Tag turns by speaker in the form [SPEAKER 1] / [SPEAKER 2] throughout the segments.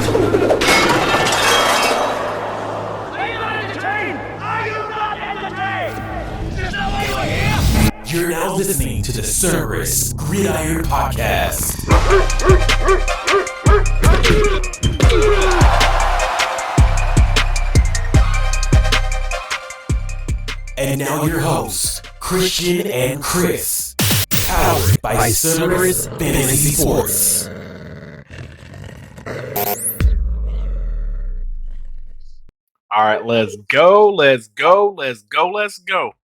[SPEAKER 1] You're now listening to the Cerberus Gridiron Podcast. And now your hosts, Christian and Kris, powered by Cerberus Fantasy Sports.
[SPEAKER 2] All right, let's go.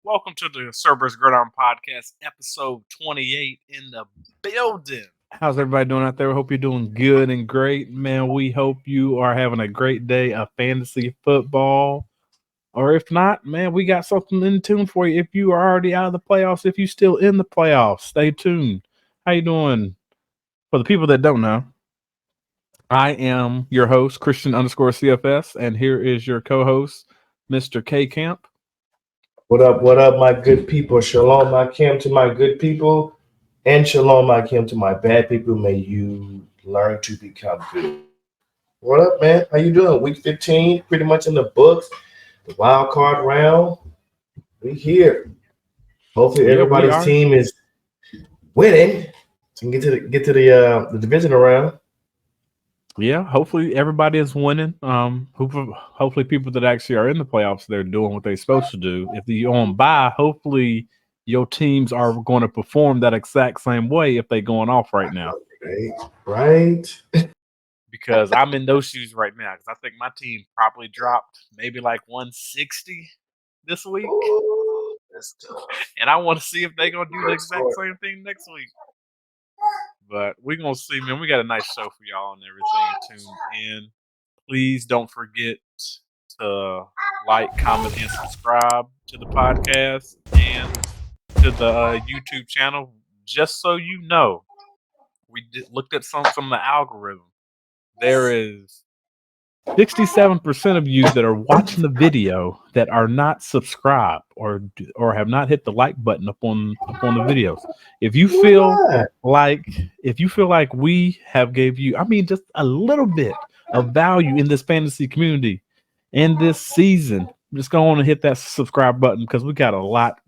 [SPEAKER 2] Welcome to the Cerberus Gridiron Podcast, episode 28 in the building.
[SPEAKER 3] How's everybody doing out there? Hope you're doing good and great, man. We hope you are having a great day of fantasy football. Or if not, man, we got something in tune for you. If you are already out of the playoffs, if you're still in the playoffs, stay tuned. How you doing? For the people that don't know, I am your host, Christian_CFS, and here is your co-host, Mr. K Camp.
[SPEAKER 4] What up, my good people? Shalom, my Kim, to my good people, and shalom, my Kim, to my bad people. May you learn to become good. What up, man? How you doing? Week 15, pretty much in the books. The wild card round, we here. Hopefully, everybody's team is winning to get to the divisional round.
[SPEAKER 3] Yeah, hopefully everybody is winning. Hopefully people that actually are in the playoffs, they're doing what they're supposed to do. If you're on bye, hopefully your teams are going to perform that exact same way if they're going off right now.
[SPEAKER 4] Right.
[SPEAKER 2] Because I'm in those shoes right now. Because I think my team probably dropped maybe like 160 this week.
[SPEAKER 4] Ooh, that's tough.
[SPEAKER 2] And I want to see if they're going to do the exact same thing next week. But we're going to see, man. We got a nice show for y'all and everything. Tune in. Please don't forget to like, comment, and subscribe to the podcast and to the YouTube channel. Just so you know, we looked at some of the algorithm. There is
[SPEAKER 3] 67% of you that are watching the video that are not subscribed or have not hit the like button upon the videos. If you feel like we have gave you, just a little bit of value in this fantasy community in this season, just go on and hit that subscribe button because we got a lot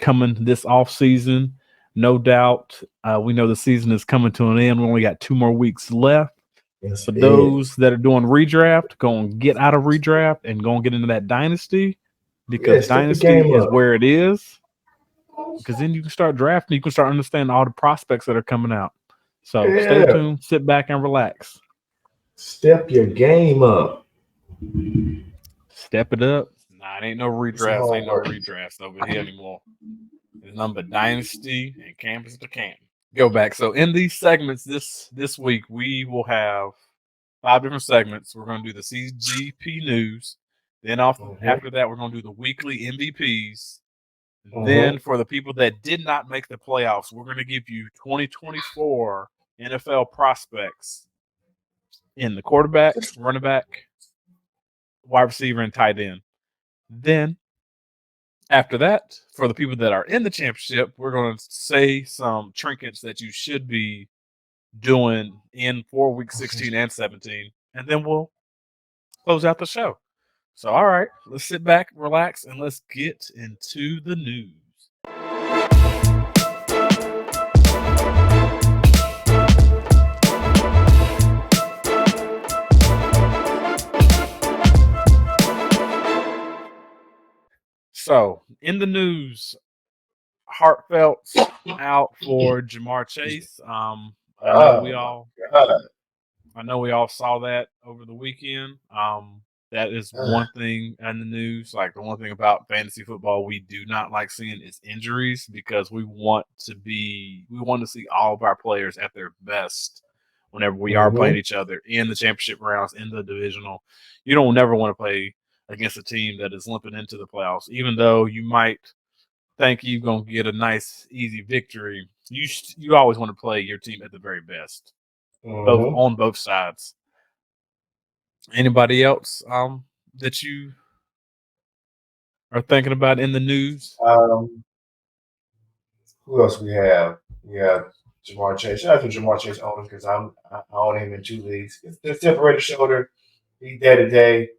[SPEAKER 3] coming this off season. No doubt, we know the season is coming to an end. We only got 2 more weeks left.
[SPEAKER 4] Yes,
[SPEAKER 3] For those that are doing redraft, go and get out of redraft and go and get into that dynasty because dynasty is where it is. Because then you can start drafting, you can start understanding all the prospects that are coming out. So stay tuned, sit back and relax.
[SPEAKER 4] Step your game up.
[SPEAKER 3] Step it up.
[SPEAKER 2] Nah, it ain't no redrafts. Ain't no redrafts over here anymore. There's nothing but dynasty and campus to camp. Go back. So in these segments this week, we will have 5 different segments. We're going to do the CGP news. Then after that, we're going to do the weekly MVPs. Then for the people that did not make the playoffs, we're going to give you 2024 NFL prospects in the quarterback, running back, wide receiver, and tight end. Then after that, for the people that are in the championship, we're going to say some trinkets that you should be doing for week 16 and 17, and then we'll close out the show. So, all right, let's sit back, relax, and let's get into the news. So, in the news, heartfelt out for Jamar Chase. I know we all saw that over the weekend. That is one thing in the news. Like the one thing about fantasy football we do not like seeing is injuries because we want to see all of our players at their best whenever we are playing each other in the championship rounds, in the divisional. You don't never want to play against a team that is limping into the playoffs, even though you might think you're going to get a nice, easy victory. You always want to play your team at the very best, both on both sides. Anybody else that you are thinking about in the news?
[SPEAKER 4] Who else we have? We have Jamar Chase. Shout out to Jamar Chase owners because I own him in 2 leagues. It's the separated shoulder. He's day to day.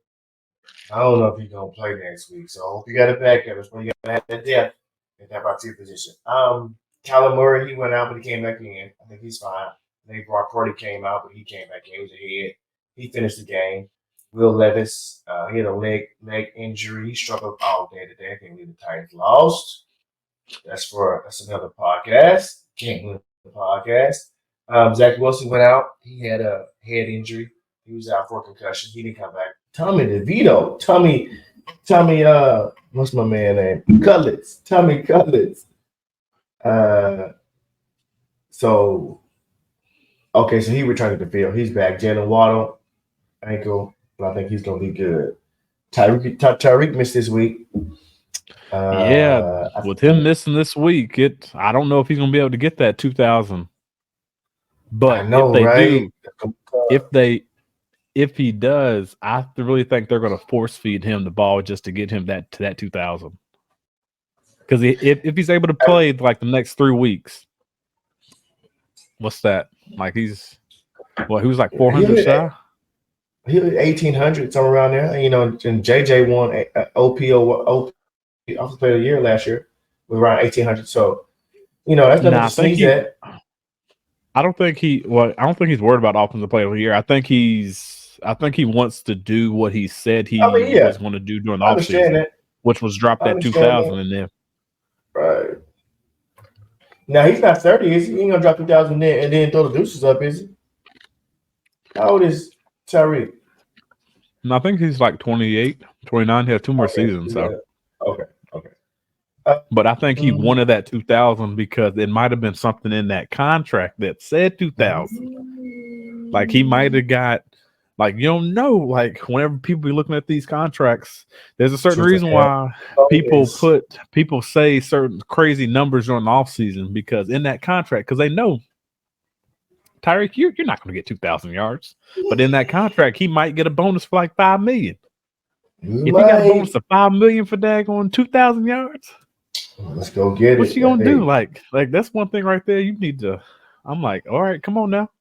[SPEAKER 4] I don't know if he's gonna play next week, so I hope you got a backup. That's when you gotta have that depth in that box position. Kyler Murray, he went out, but he came back in. I think he's fine. I think Brock Purdy came out, but he came back in. He was ahead. He finished the game. Will Levis, he had a leg injury. He struggled all day today. I can't believe the Titans lost. That's another podcast. Can't believe the podcast. Zach Wilson went out. He had a head injury. He was out for a concussion. He didn't come back. Tommy DeVito. Tommy, what's my man name? Cutlets. Tommy Cutlets. So he returned to the field. He's back. Jalen Waddle, ankle, but I think he's gonna be good. Tyreek missed this week.
[SPEAKER 3] With him missing this week, I don't know if he's gonna be able to get that 2,000. But if he does, I really think they're gonna force feed him the ball just to get him to that 2,000. Because if he's able to play like the next 3 weeks, what's that? Like he was like 400 shy.
[SPEAKER 4] He was 1,800 somewhere around there. And JJ won OP Offensive Player of the Year last year with around 1,800. So, that's nothing to sneeze at.
[SPEAKER 3] I don't think he's worried about Offensive Player of the Year. I think he wants to do what he said he was going to do during the offseason, which was drop that 2,000 in there.
[SPEAKER 4] Right. Now he's not 30, is he? He ain't gonna drop 2,000 there and then throw the deuces up, is he? How old is Tyreek?
[SPEAKER 3] No, I think he's like 28, 29. He has 2 more seasons. So
[SPEAKER 4] okay.
[SPEAKER 3] But I think he wanted that 2,000 because it might have been something in that contract that said 2,000. Like he might have got, like, you don't know, like whenever people be looking at these contracts, there's a certain reason why people say certain crazy numbers during the offseason, because in that contract, because they know Tyreek, you're not going to get 2,000 yards, but in that contract, he might get a bonus for like $5 million. If he got a bonus of $5 million for daggone 2,000 yards,
[SPEAKER 4] let's go get it.
[SPEAKER 3] What you gonna do? Like that's one thing right there. You need to. I'm like, all right, come on now.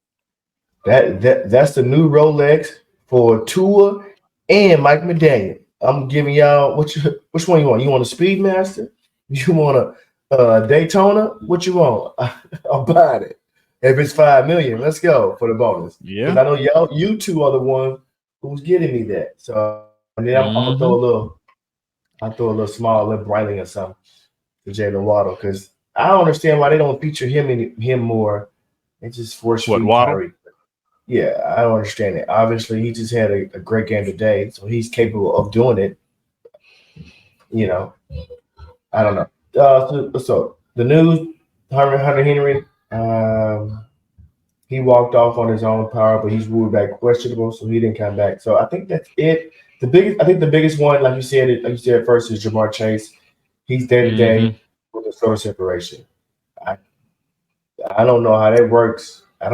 [SPEAKER 4] That's the new Rolex for Tua and Mike McDaniel. I'm giving y'all which one you want? You want a Speedmaster? You want a Daytona? What you want? I'll buy it. If it's $5 million, let's go for the bonus.
[SPEAKER 3] Yeah,
[SPEAKER 4] I know you two are the one who's getting me that. So and then I'm gonna throw a little small lip Riley or something to Jalen Waddle, because I don't understand why they don't feature him more. They just force Waddle. Yeah, I don't understand it. Obviously, he just had a great game today, so he's capable of doing it. I don't know. So the news: Hunter Henry, he walked off on his own power, but he's ruled back questionable, so he didn't come back. So I think that's it. The biggest one, like you said first, is Jamar Chase. He's day to day with a shoulder separation. I don't know how that works. As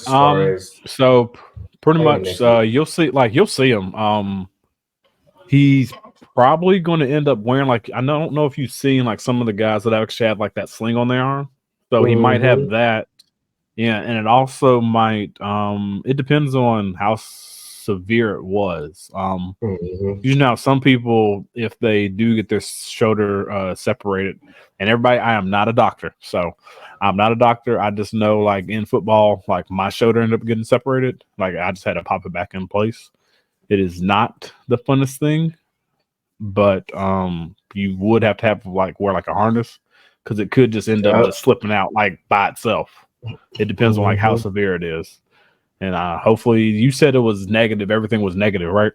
[SPEAKER 4] far as
[SPEAKER 3] so pretty much you'll see him. He's probably going to end up wearing, like, I don't know if you've seen like some of the guys that actually have like that sling on their arm. So he might have that. Yeah, and it also might it depends on how severe it was. You know, some people, if they do get their shoulder separated, and everybody, I am not a doctor, so I'm not a doctor. I just know, like in football, like my shoulder ended up getting separated. Like I just had to pop it back in place. It is not the funnest thing, but you would have to wear like a harness, because it could just end up just slipping out like by itself. It depends on like how severe it is. And hopefully, you said it was negative. Everything was negative, right?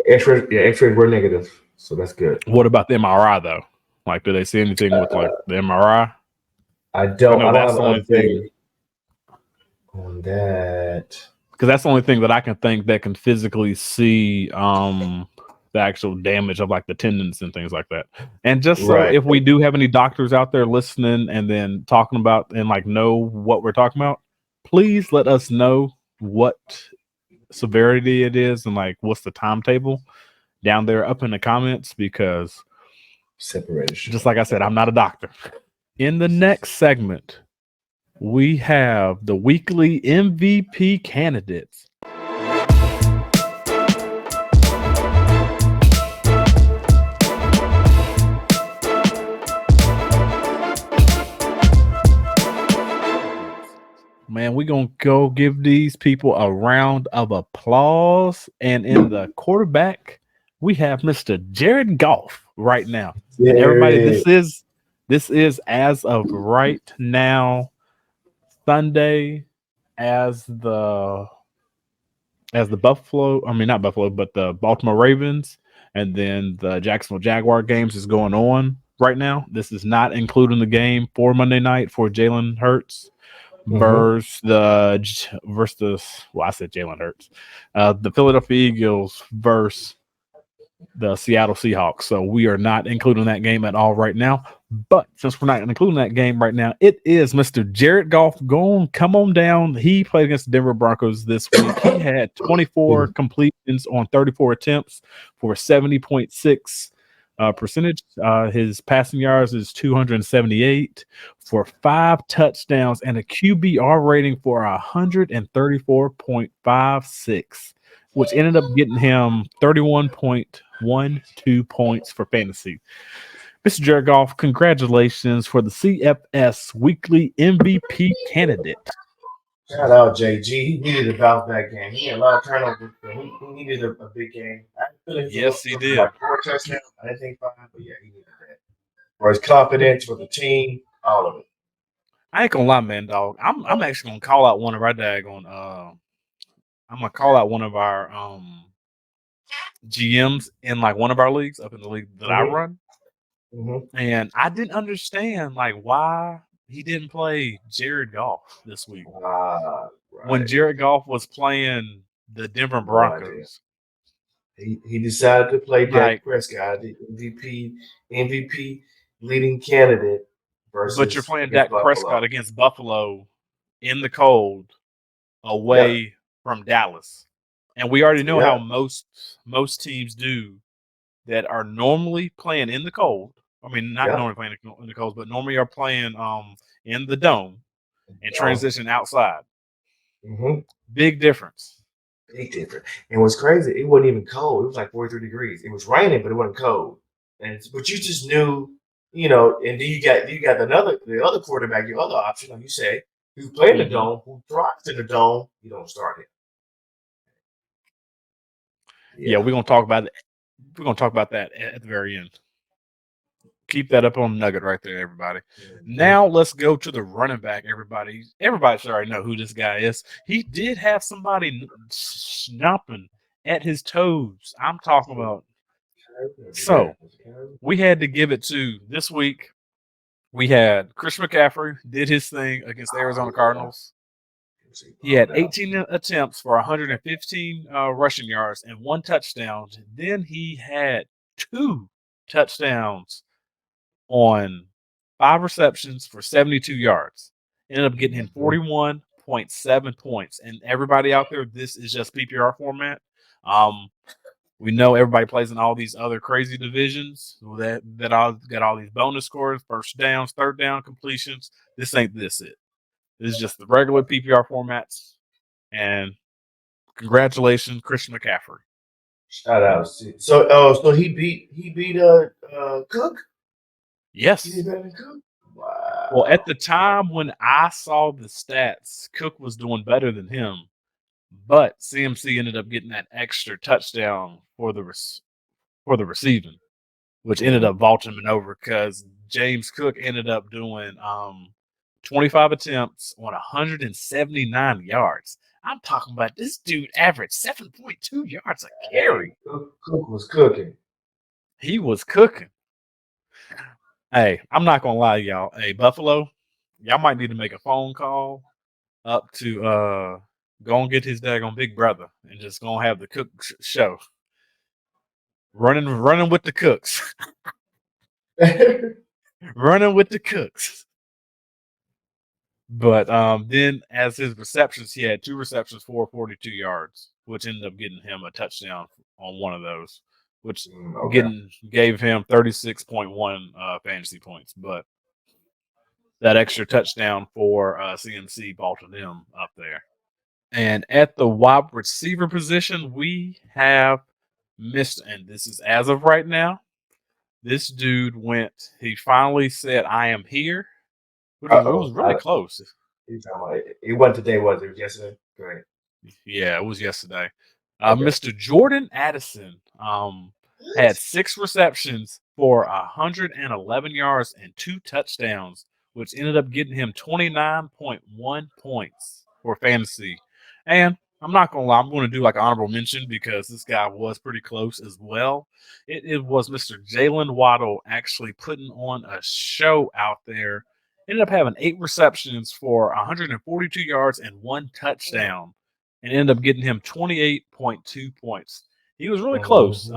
[SPEAKER 4] X-rays were negative, so that's good.
[SPEAKER 3] What about the MRI though? Like, do they see anything with like the MRI?
[SPEAKER 4] I don't have
[SPEAKER 3] the only thing
[SPEAKER 4] on that,
[SPEAKER 3] because that's the only thing that I can think that can physically see the actual damage of like the tendons and things like that. And just so if we do have any doctors out there listening and then talking about and like know what we're talking about, please let us know what severity it is and like what's the timetable down there up in the comments, because
[SPEAKER 4] separation,
[SPEAKER 3] just like I said, I'm not a doctor. In the next segment, we have the weekly MVP candidates. Man, we're going to go give these people a round of applause. And in the quarterback, we have Mr. Jared Goff right now.
[SPEAKER 4] Yeah.
[SPEAKER 3] And everybody, this is as of right now, Sunday, as the Buffalo, I mean not Buffalo, but the Baltimore Ravens and then the Jacksonville Jaguar games is going on right now. This is not including the game for Monday night for Jalen Hurts versus I said Jalen Hurts. The Philadelphia Eagles versus the Seattle Seahawks. So we are not including that game at all right now. But since we're not including that game right now, it is Mr. Jared Goff. Come on down. He played against the Denver Broncos this week. He had 24 completions on 34 attempts for 70.6 percentage. His passing yards is 278 for 5 touchdowns and a QBR rating for 134.56, which ended up getting him 31.12 points for fantasy. Mr. Jared Goff, congratulations for the CFS Weekly MVP candidate.
[SPEAKER 4] Shout out JG. He needed a bounce back game. He had a lot of turnovers. He needed a big game.
[SPEAKER 2] Yes, he did.
[SPEAKER 4] Like 4 touchdowns. I didn't think 5, but yeah, he needed that. For his confidence, for the team, all of it.
[SPEAKER 2] I ain't gonna lie, man, dog. I'm actually gonna call out one of our I'm gonna call out one of our GMs in like one of our leagues up in the league that I run. And I didn't understand like why he didn't play Jared Goff this week.
[SPEAKER 4] Right.
[SPEAKER 2] When Jared Goff was playing the Denver Broncos.
[SPEAKER 4] He decided to play Dak Prescott, the MVP leading candidate versus.
[SPEAKER 2] But you're playing Dak Prescott against Buffalo in the cold away from Dallas. And we already know how most teams do that are normally playing in the cold. I mean, not normally playing in the cold, but normally are playing in the dome and transition outside. Big difference.
[SPEAKER 4] Big difference. And what's crazy, it wasn't even cold. It was like 43 degrees. It was raining, but it wasn't cold. But you just knew, and then you got the other quarterback, your other option, like you say, who played in the dome, who drops in the dome, you don't start him.
[SPEAKER 3] Yeah, we're gonna talk about it. We're gonna talk about that at the very end. Keep that up on the nugget right there, everybody. Now let's go to the running back, everybody. Everybody should already know who this guy is. He did have somebody snapping at his toes. I'm talking about. So we had to give it to this week. We had Chris McCaffrey did his thing against the Arizona Cardinals. He had 18 attempts for 115 rushing yards and 1 touchdown. Then he had 2 touchdowns on 5 receptions for 72 yards. Ended up getting him 41.7 points. And everybody out there, this is just PPR format. We know everybody plays in all these other crazy divisions that all got all these bonus scores, first downs, third down completions. This ain't this it. This is just the regular PPR formats. And congratulations, Christian McCaffrey.
[SPEAKER 4] Shout out. So he beat Cook?
[SPEAKER 3] Yes.
[SPEAKER 4] He beat Cook? Wow.
[SPEAKER 3] Well, at the time when I saw the stats, Cook was doing better than him. But CMC ended up getting that extra touchdown for the receiving, which ended up vaulting him over because James Cook ended up doing 25 attempts on 179 yards. I'm talking about this dude averaged 7.2 yards a carry.
[SPEAKER 4] Cook was cooking.
[SPEAKER 3] He was cooking. Hey, I'm not going to lie to y'all. Hey, Buffalo, y'all might need to make a phone call up to go and get his daggone big brother and just go and have the Cook show. Running with the Cooks. Running with the Cooks. But then as his receptions, he had 2 receptions for 42 yards, which ended up getting him a touchdown on one of those, which gave him 36.1 fantasy points. But
[SPEAKER 2] that extra touchdown for CMC vaulted him up there. And at the wide receiver position, we have missed, and this is as of right now, this dude he finally said, "I am here." It was really close.
[SPEAKER 4] It wasn't today, was it? It was yesterday? Great.
[SPEAKER 2] Yeah, it was yesterday. Mr. Jordan Addison had 6 receptions for 111 yards and 2 touchdowns, which ended up getting him 29.1 points for fantasy. And I'm not going to lie, I'm going to do like an honorable mention because this guy was pretty close as well. It was Mr. Jalen Waddle actually putting on a show out there. Ended up having 8 receptions for 142 yards and 1 touchdown, and ended up getting him 28.2 points. He was really close.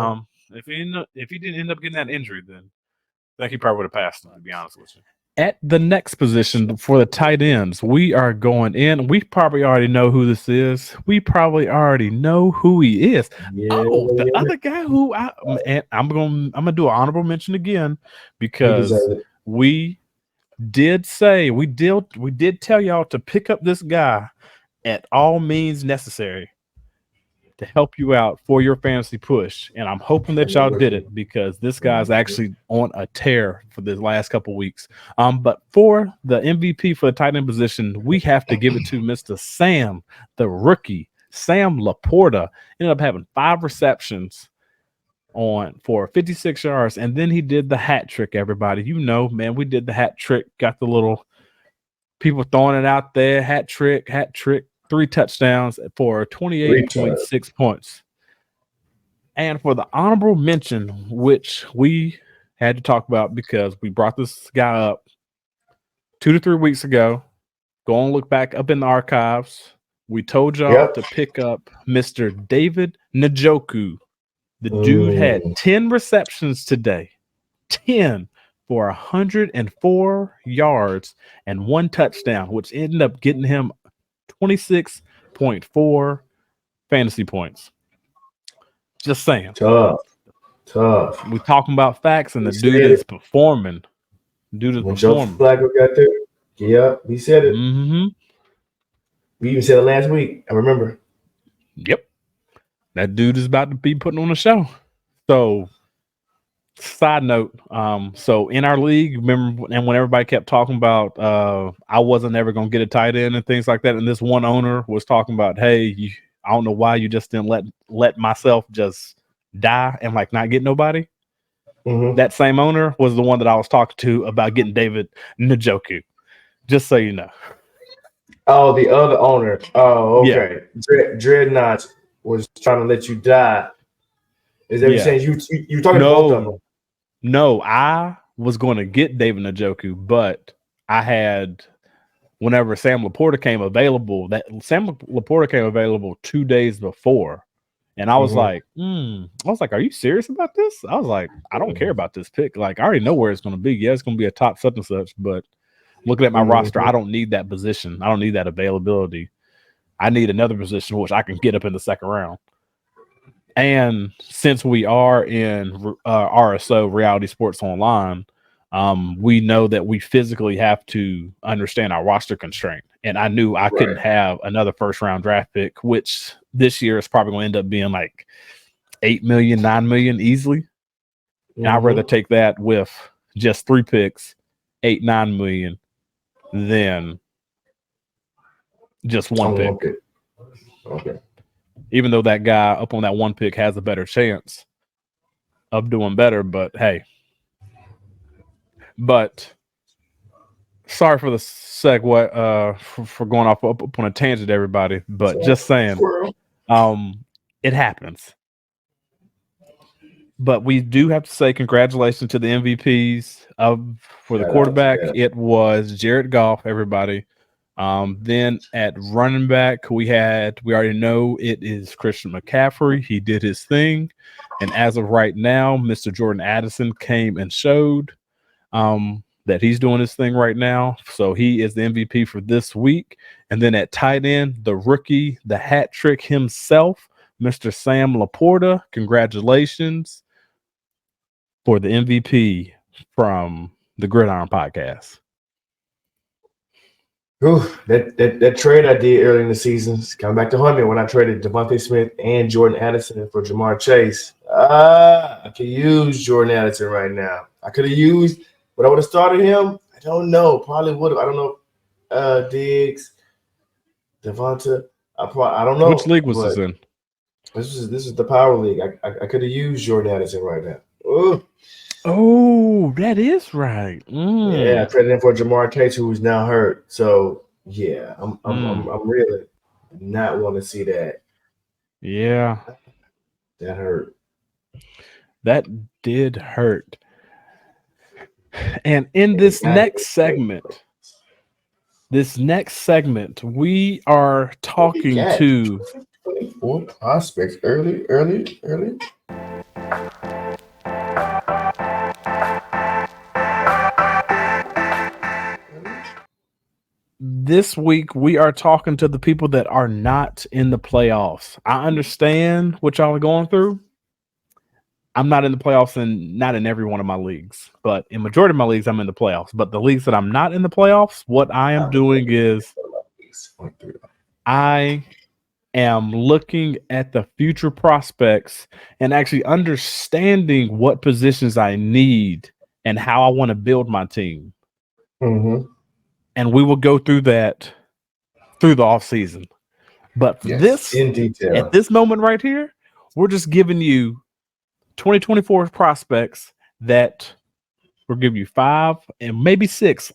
[SPEAKER 2] If he didn't end up getting that injury, then I think he probably would have passed him, to be honest with you.
[SPEAKER 3] At the next position for the tight ends, we are going in. We probably already know who this is. We probably already know who he is. The other guy who I'm gonna do an honorable mention again because we did tell y'all to pick up this guy at all means necessary to help you out for your fantasy push. And I'm hoping that y'all did it because this guy's actually on a tear for the last couple weeks. But for the MVP for the tight end position, we have to give it to Mr. Sam, the rookie. Sam Laporta ended up having 5 receptions for 56 yards, and then he did the hat trick. Everybody, we did the hat trick. Got the little people throwing it out there. Hat trick. 3 touchdowns for 28.6 points. And for the honorable mention, which we had to talk about because we brought this guy up 2 to 3 weeks ago. Go and look back up in the archives. We told y'all to pick up Mr. David Njoku. The dude had 10 receptions today. 10 for 104 yards and 1 touchdown, which ended up getting him 26.4 fantasy points. Just saying.
[SPEAKER 4] Tough.
[SPEAKER 3] We talking about facts, and the dude is performing.
[SPEAKER 4] When Joe Flacco got there, we said it.
[SPEAKER 3] Mm-hmm.
[SPEAKER 4] We even said it last week. I remember.
[SPEAKER 3] Yep. That dude is about to be putting on a show. So, side note, so in our league, remember, and when everybody kept talking about I wasn't ever going to get a tight end and things like that, and this one owner was talking about, hey, I don't know why you just didn't let myself just die and like not get nobody. Mm-hmm. That same owner was the one that I was talking to about getting David Njoku. Just so you know.
[SPEAKER 4] Oh, the other owner. Oh, okay. Yeah. Dreadnought was trying to let you die. Is that what you're saying? You talking about both of them?
[SPEAKER 3] No, I was going to get David Njoku, but I had whenever Sam Laporta came available. That Sam Laporta came available 2 days before, and I was like, are you serious about this? I was like, I don't care about this pick. Like, I already know where it's going to be. Yeah, it's going to be a top such and such, but looking at my roster, I don't need that position. I don't need that availability. I need another position which I can get up in the second round. And since we are in RSO, Reality Sports Online, we know that we physically have to understand our roster constraint. And I knew I couldn't have another first-round draft pick, which this year is probably going to end up being like 8 million, 9 million easily. And I'd rather take that with just 3 picks, 8, 9 million, than just one pick.
[SPEAKER 4] Okay.
[SPEAKER 3] Even though that guy up on that 1 pick has a better chance of doing better, but hey. But sorry for the segue, for going off up on a tangent, everybody. But just saying, it happens. But we do have to say congratulations to the MVPs for the quarterback. It was Jared Goff, everybody. Then at running back, we already know it is Christian McCaffrey. He did his thing. And as of right now, Mr. Jordan Addison came and showed that he's doing his thing right now. So he is the MVP for this week. And then at tight end, the rookie, the hat trick himself, Mr. Sam Laporta. Congratulations for the MVP from the Gridiron Podcast.
[SPEAKER 4] That trade I did early in the season, coming back to haunt me when I traded Devontae Smith and Jordan Addison for Jamar Chase. I could use Jordan Addison right now. I could have used, but I would have started him. I don't know. Probably would have. I don't know. Diggs, Devonta. I don't know.
[SPEAKER 3] Which league was this in?
[SPEAKER 4] This is the Power League. I could have used Jordan Addison right now. Ooh.
[SPEAKER 3] Oh, that is right.
[SPEAKER 4] Yeah, I traded him for Jamar Chase, who is now hurt. So yeah, I'm really not want to see that.
[SPEAKER 3] Yeah,
[SPEAKER 4] that hurt.
[SPEAKER 3] That did hurt. And in this next segment, we are talking to
[SPEAKER 4] 24 prospects early.
[SPEAKER 3] This week, we are talking to the people that are not in the playoffs. I understand what y'all are going through. I'm not in the playoffs and not in every one of my leagues, but in majority of my leagues, I'm in the playoffs. But the leagues that I'm not in the playoffs, what I am doing is I am looking at the future prospects and actually understanding what positions I need and how I want to build my team.
[SPEAKER 4] Mm-hmm.
[SPEAKER 3] And we will go through that through the off season. But this,
[SPEAKER 4] in detail,
[SPEAKER 3] at this moment right here, we're just giving you 2024 prospects that we'll give you 5 and maybe 6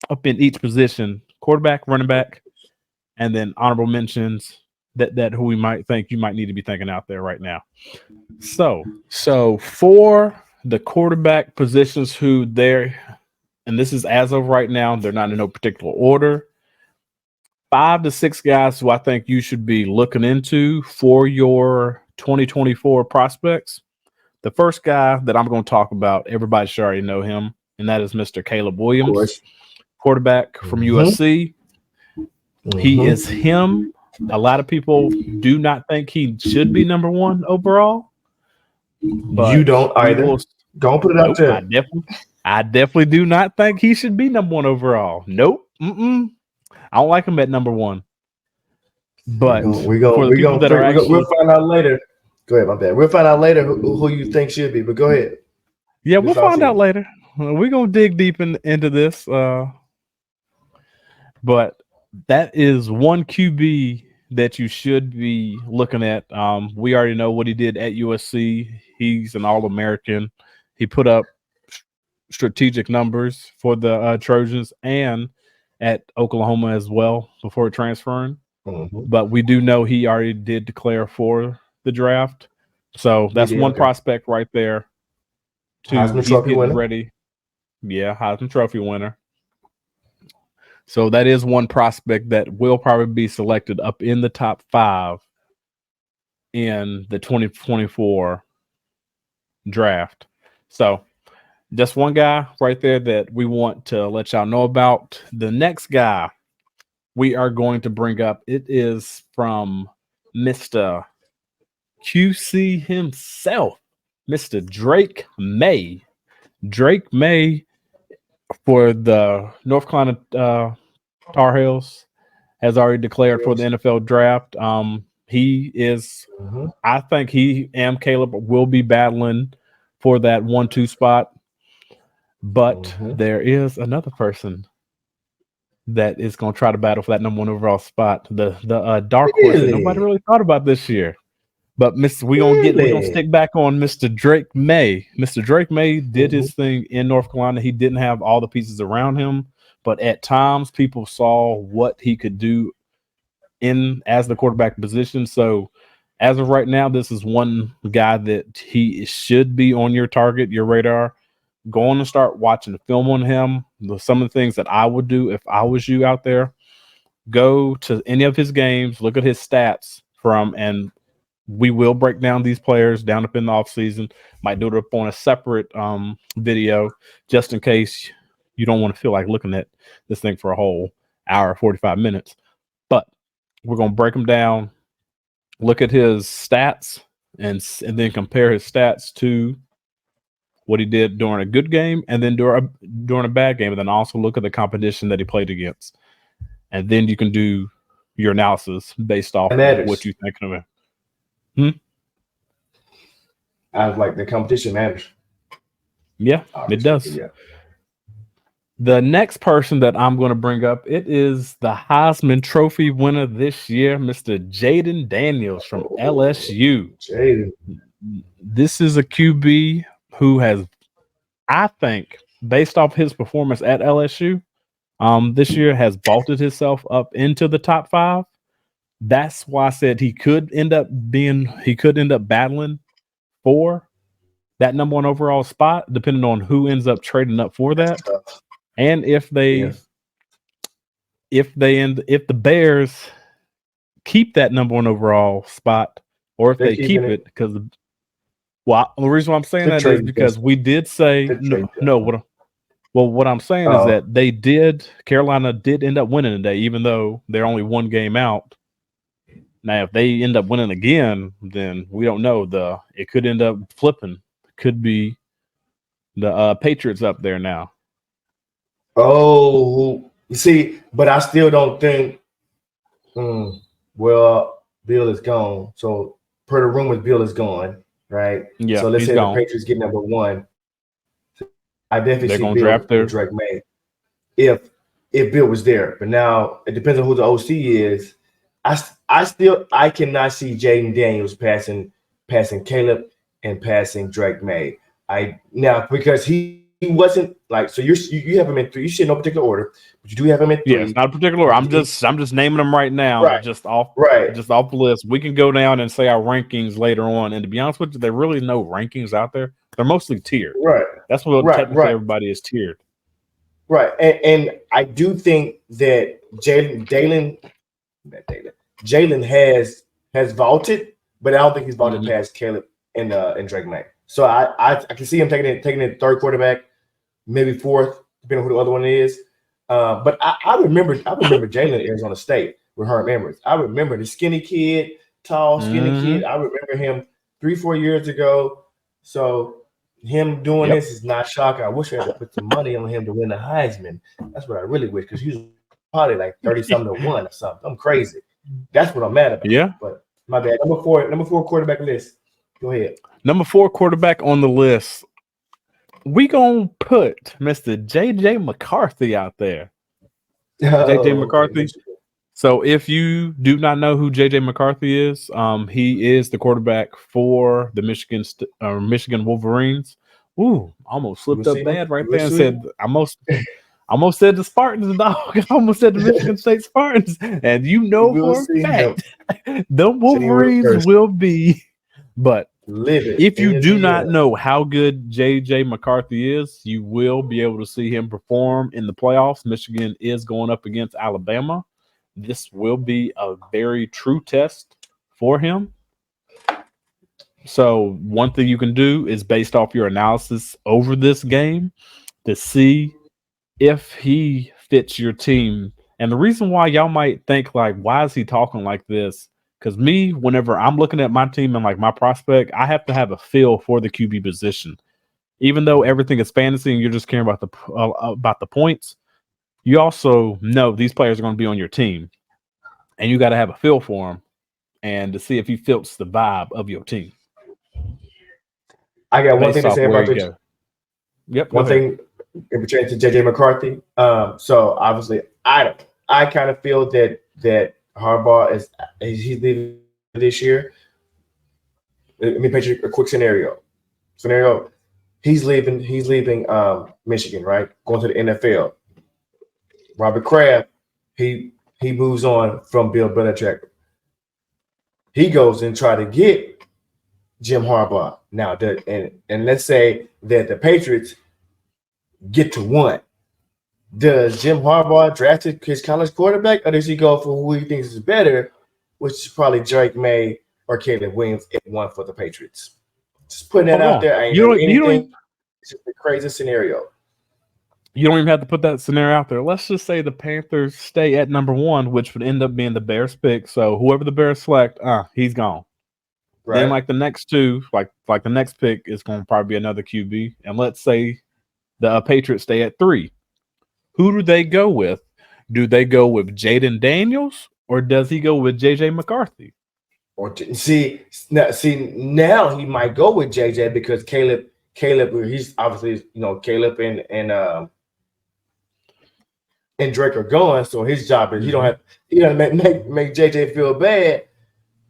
[SPEAKER 3] up in each position: quarterback, running back, and then honorable mentions that who we might think you might need to be thinking out there right now. So for the quarterback positions, who they're, and this is as of right now, they're not in no particular order. 5 to 6 guys who I think you should be looking into for your 2024 prospects. The first guy that I'm going to talk about, everybody should already know him, and that is Mr. Caleb Williams, quarterback from USC. He is him. A lot of people do not think he should be number 1 overall. But
[SPEAKER 4] you don't either. Don't put it out there.
[SPEAKER 3] I definitely do not think he should be number 1 overall. Nope. I don't like him at number 1. But we'll
[SPEAKER 4] find out later. Go ahead, my bad. We'll find out later who you think should be, but go ahead.
[SPEAKER 3] Yeah, we'll find out later. We're going to dig deep into this. But that is one QB that you should be looking at. We already know what he did at USC. He's an All-American. He put up strategic numbers for the Trojans and at Oklahoma as well before transferring. But we do know he already did declare for the draft. So that's one prospect right there.
[SPEAKER 4] Heisman Trophy winner.
[SPEAKER 3] Ready. Yeah, Heisman Trophy winner. So that is one prospect that will probably be selected up in the top 5 in the 2024 draft. So just one guy right there that we want to let y'all know about. The next guy we are going to bring up, it is from Mr. QC himself, Mr. Drake May. Drake May for the North Carolina Tar Heels has already declared for the NFL draft. He is, I think he and Caleb will be battling for that 1-2 spot. But there is another person that is going to try to battle for that number 1 overall spot. The dark horse that nobody really thought about this year. But we're gonna stick back on Mr. Drake May. Mr. Drake May did his thing in North Carolina. He didn't have all the pieces around him, but at times people saw what he could do in as the quarterback position. So as of right now, this is one guy that he should be on your target, your radar. Go on and start watching the film on him. Some of the things that I would do if I was you out there, go to any of his games, look at his stats and we will break down these players down up in the offseason. Might do it up on a separate video just in case you don't want to feel like looking at this thing for a whole hour, 45 minutes. But we're going to break them down, look at his stats, and then compare his stats to what he did during a good game and then during a bad game, and then also look at the competition that he played against. and then you can do your analysis based off of what you think of it.
[SPEAKER 4] I was like, the competition matters.
[SPEAKER 3] Yeah, it does.
[SPEAKER 4] Yeah.
[SPEAKER 3] The next person that I'm going to bring up, it is the Heisman Trophy winner this year, Mr. Jaden Daniels from LSU.
[SPEAKER 4] Jaden.
[SPEAKER 3] This is a QB who has, I think, based off his performance at LSU, this year has vaulted himself up into the top 5. That's why I said he could end up battling for that number 1 overall spot, depending on who ends up trading up for that. And if the Bears keep that number 1 overall spot, or if they keep it, because the reason why I'm saying that is because we did say what I'm saying is that Carolina did end up winning today, even though they're only 1 game out. Now, if they end up winning again, then we don't know. It could end up flipping. It could be the Patriots up there now.
[SPEAKER 4] Oh, you see, but I still don't think. Well, Bill is gone. So per the rumors, Bill is gone, right?
[SPEAKER 3] Yeah.
[SPEAKER 4] So let's say the Patriots get number 1. I definitely see Bill
[SPEAKER 3] draft their
[SPEAKER 4] Drake May if Bill was there. But now it depends on who the OC is. I cannot see Jaden Daniels passing Caleb and passing Drake May. Because he wasn't like, so you have him in 3. You should in no particular order, but you do have him in 3.
[SPEAKER 3] Yeah, it's not a particular order. I'm just naming them right now,
[SPEAKER 4] right.
[SPEAKER 3] just off the list. We can go down and say our rankings later on. And to be honest with you, there are really no rankings out there. They're mostly tiered.
[SPEAKER 4] Right.
[SPEAKER 3] That's what technically everybody is tiered.
[SPEAKER 4] Right. And I do think that Jalen has vaulted, but I don't think he's vaulted past Caleb and Drake May. So I can see him taking it 3rd quarterback, maybe 4th, depending on who the other one is. But I remember Jalen at Arizona State with Herm Edwards. I remember the skinny kid, tall, skinny kid. I remember him 3-4 years ago. So him doing this is not shocking. I wish I had to put some money on him to win the Heisman. That's what I really wish, because he's probably like 30-something to 1 or something. I'm crazy. That's what I'm mad about.
[SPEAKER 3] Yeah.
[SPEAKER 4] But my bad. Number 4 quarterback list. Go ahead.
[SPEAKER 3] Number 4 quarterback on the list. We gonna put Mr. JJ McCarthy out there. JJ McCarthy. So if you do not know who JJ McCarthy is, he is the quarterback for the Michigan Wolverines. Ooh, almost slipped up bad right there and said almost said the Spartans, dog. I almost said the Michigan State Spartans. And you know for a fact the Wolverines will be. But if you do not know how good JJ McCarthy is, you will be able to see him perform in the playoffs. Michigan is going up against Alabama. This will be a very true test for him. So one thing you can do is based off your analysis over this game to see if he fits your team. And the reason why y'all might think like, why is he talking like this? Because whenever I'm looking at my team and like my prospect, I have to have a feel for the QB position. Even though everything is fantasy and you're just caring about the points, you also know these players are going to be on your team, and you got to have a feel for them and to see if he fits the vibe of your team.
[SPEAKER 4] I got one thing to say about this.
[SPEAKER 3] Yep.
[SPEAKER 4] One thing in between to JJ McCarthy. So obviously, I kind of feel that Harbaugh he's leaving this year. Let me paint you a quick scenario. He's leaving Michigan, right? Going to the NFL. Robert Kraft, he moves on from Bill Belichick. He goes and try to get Jim Harbaugh. Now, and let's say that the Patriots get to 1. Does Jim Harbaugh draft his college quarterback, or does he go for who he thinks is better, which is probably Drake May or Caleb Williams at 1 for the Patriots? Just putting that out there. It's just a crazy scenario.
[SPEAKER 3] You don't even have to put that scenario out there. Let's just say the Panthers stay at number 1, which would end up being the Bears pick. So whoever the Bears select, he's gone. Right. Then like the next 2, like the next pick is going to probably be another QB. And let's say the Patriots stay at 3. Who do they go with? Do they go with Jaden Daniels or does he go with JJ McCarthy?
[SPEAKER 4] Or now he might go with JJ because Caleb, he's obviously Caleb and Drake are going, so his job is he don't make JJ feel bad.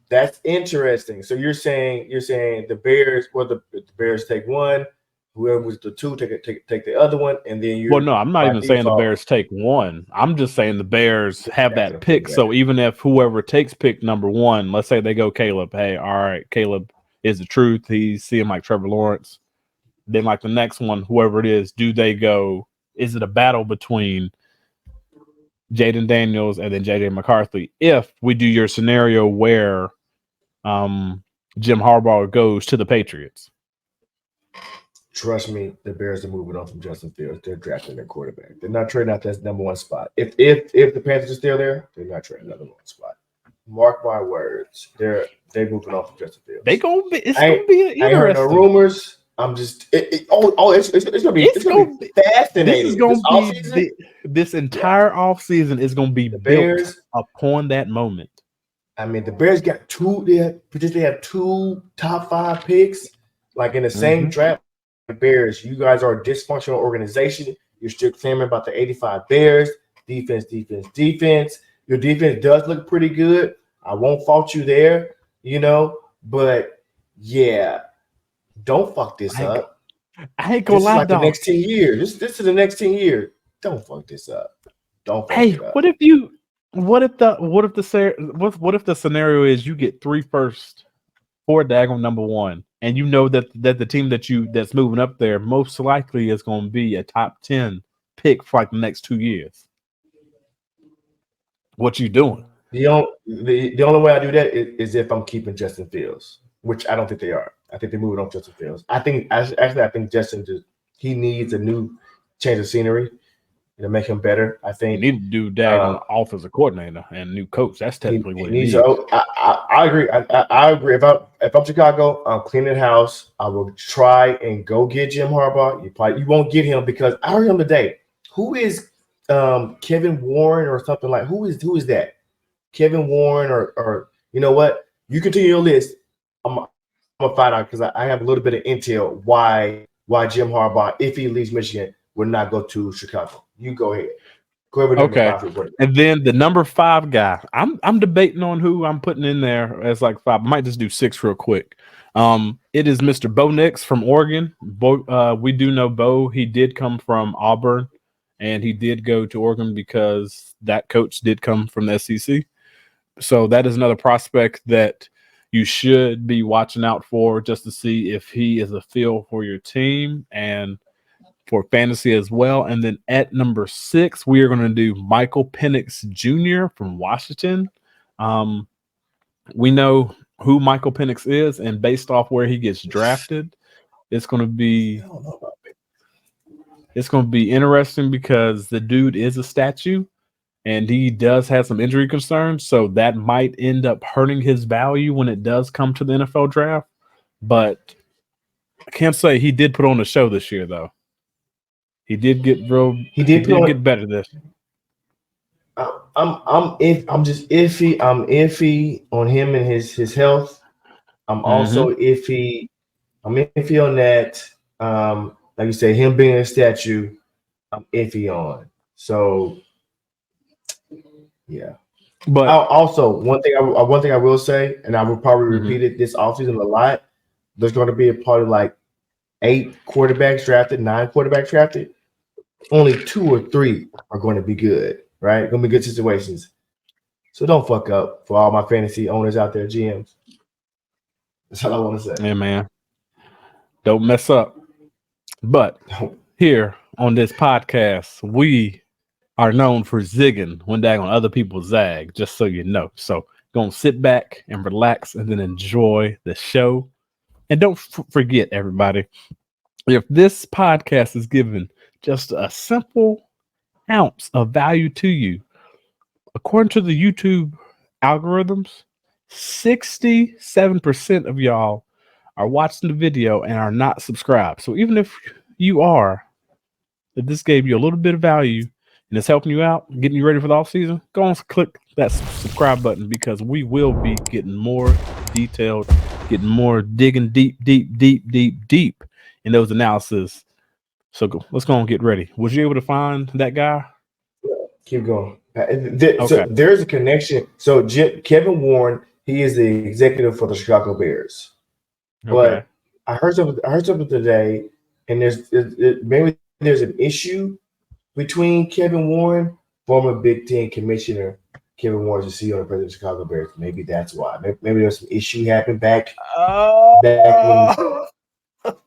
[SPEAKER 4] That's interesting. So you're saying the Bears, the Bears take one, whoever was the two take the other one, and then you.
[SPEAKER 3] Well, no, I'm not even saying the Bears take one. I'm just saying the Bears have that pick. So even if whoever takes pick number one, let's say they go Caleb, hey, all right, Caleb is the truth. He's seeing like Trevor Lawrence. Then like the next one, whoever it is, do they go? Is it a battle between Jaden Daniels and then JJ McCarthy? If we do your scenario where Jim Harbaugh goes to the Patriots.
[SPEAKER 4] Trust me, the Bears are moving on from Justin Fields. They're drafting their quarterback. They're not trading out that number one spot. If the Panthers are still there, they're not trading another one spot. Mark my words. They're moving on from Justin Fields.
[SPEAKER 3] It's gonna be interesting.
[SPEAKER 4] I ain't heard no rumors. I'm just it's gonna be fascinating.
[SPEAKER 3] This is gonna be this entire offseason is gonna be built upon that moment.
[SPEAKER 4] I mean, the Bears got they have two top 5 picks, like in the same draft. The Bears, you guys are a dysfunctional organization. You're still clamoring about the 85 Bears. Defense. Your defense does look pretty good. I won't fault you there, but yeah, don't fuck this up.
[SPEAKER 3] I ain't gonna lie,
[SPEAKER 4] like the next 10 years. This is the next 10 years. Don't fuck this up. Don't fuck it up.
[SPEAKER 3] What if the scenario is you get 3 firsts for daggone number one, and you know that the team that's moving up there most likely is going to be a top 10 pick for like the next 2 years? What you doing?
[SPEAKER 4] The only way I do that is if I'm keeping Justin Fields, which I don't think they are. I think they're moving on Justin Fields. I think Justin he needs a new change of scenery to make him better. I think
[SPEAKER 3] you need to do daggone offensive coordinator and new coach. That's technically what he needs.
[SPEAKER 4] I agree. I agree. If I'm Chicago, I'm cleaning house. I will try and go get Jim Harbaugh. You won't get him because I heard him today. Who is Kevin Warren or something like? Who is that? Kevin Warren or you know what? You continue your list. I'm gonna find out because I have a little bit of intel why Jim Harbaugh, if he leaves Michigan, would not go to Chicago. You go ahead.
[SPEAKER 3] Okay. And then the number 5 guy, I'm debating on who I'm putting in there as like 5. I might just do 6 real quick. It is Mr. Bo Nix from Oregon. We do know Bo. He did come from Auburn, and he did go to Oregon because that coach did come from the SEC. So that is another prospect that you should be watching out for just to see if he is a feel for your team and for fantasy as well. And then at number 6, we are going to do Michael Penix Jr. from Washington. We know who Michael Penix is, and based off where he gets drafted, it's going to be interesting because the dude is a statue and he does have some injury concerns, so that might end up hurting his value when it does come to the NFL draft. But I can't say he did put on a show this year, though. He did get get better this.
[SPEAKER 4] I'm just iffy. I'm iffy on him and his health. I'm also iffy. I'm iffy on that. Like you say, him being a statue, I'm iffy on. So yeah. But also one thing I will say, and I will probably repeat it this offseason a lot. There's going to be probably like 8 quarterbacks drafted, 9 quarterbacks drafted. Only 2 or 3 are going to be good, right? Going to be good situations. So don't fuck up for all my fantasy owners out there, GMs. That's all I want to say.
[SPEAKER 3] Yeah, man. Don't mess up. But here on this podcast, we are known for zigging when daggone other people zag, just so you know. So gonna sit back and relax and then enjoy the show. And don't forget, everybody, if this podcast is given just a simple ounce of value to you, according to the YouTube algorithms, 67% of y'all are watching the video and are not subscribed. So even if you are, if this gave you a little bit of value, and it's helping you out, getting you ready for the off season, go on, click that subscribe button because we will be getting more detailed, getting more digging deep in those analysis. So let's go and get ready. Was you able to find that guy?
[SPEAKER 4] Keep going.
[SPEAKER 3] Okay.
[SPEAKER 4] So there's a connection. So Kevin Warren, he is the executive for the Chicago Bears.
[SPEAKER 3] Okay.
[SPEAKER 4] But I heard something today, and maybe there's an issue between Kevin Warren, former Big Ten commissioner Kevin Warren, the CEO and president of the Chicago Bears. Maybe that's why. Maybe there's some issue happened back when.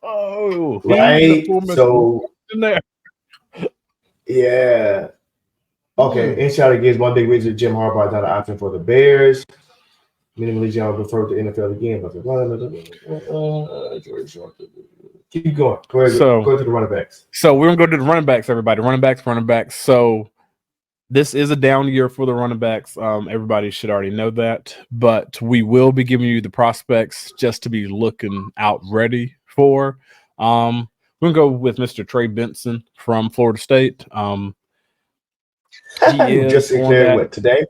[SPEAKER 3] Oh,
[SPEAKER 4] Right. So yeah. Okay. Inside against one big reason Jim Harbaugh is not an option for the Bears. Minimally John referred to NFL again, but keep going. Go ahead. Go to the running backs.
[SPEAKER 3] So we're gonna go to the running backs, everybody. Running backs. So this is a down year for the running backs. Everybody should already know that, but we will be giving you the prospects just to be looking out ready for. We're gonna go with Mr. Trey Benson from Florida State.
[SPEAKER 4] He just declared what today?